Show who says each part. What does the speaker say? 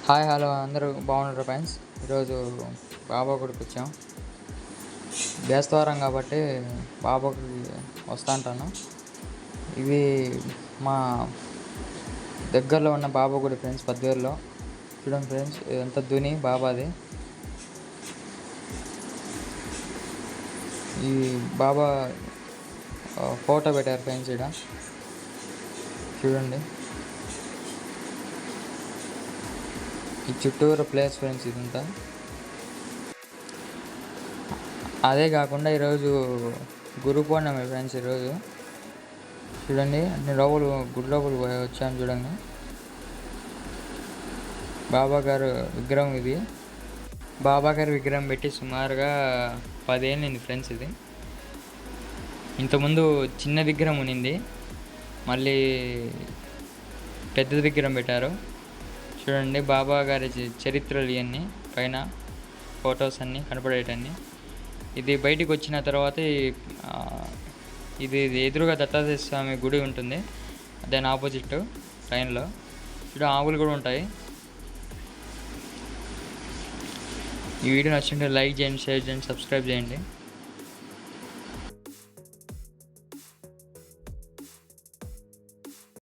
Speaker 1: Hi hello అందరూ బాగున్నారు friends. ఈరోజు బాబా గుడికి వచ్చాం. బేస్తవారం కాబట్టి బాబాకి వస్తా అంటాను. ఇది మా దగ్గరలో ఉన్న బాబా గుడి ఫ్రెండ్స్, పద్వేరులో. చూడండి ఫ్రెండ్స్, ఎంత ధుని బాబాది. ఈ బాబా ఫోటో పెట్టారు ఫ్రెండ్స్ ఇక్కడ చూడండి. ఈ చుట్టూరు ప్లేస్ ఫ్రెండ్స్ ఇదంతా. అదే కాకుండా ఈరోజు గురు పౌర్ణమి ఫ్రెండ్స్. ఈరోజు చూడండి, అన్ని లోపలు గుడి లోపలికి వచ్చాను చూడండి. బాబా గారు విగ్రహం ఇది. బాబా గారి విగ్రహం పెట్టి సుమారుగా 10 ఏళ్ళింది ఫ్రెండ్స్. ఇది ఇంతకుముందు చిన్న విగ్రహం ఉన్నింది, మళ్ళీ పెద్ద విగ్రహం పెట్టారు. చూడండి బాబా గారి చరిత్రలు ఇవన్నీ పైన ఫొటోస్ అన్నీ కనపడేటన్నీ. ఇది బయటికి వచ్చిన తర్వాత ఇది ఎదురుగా దత్తాత్రేయ స్వామి గుడి ఉంటుంది, దాని ఆపోజిట్ ట్రైన్లో. చూడ ఆవులు కూడా ఉంటాయి. ఈ వీడియో నచ్చింటే లైక్ చేయండి, షేర్ చేయండి, సబ్స్క్రైబ్ చేయండి.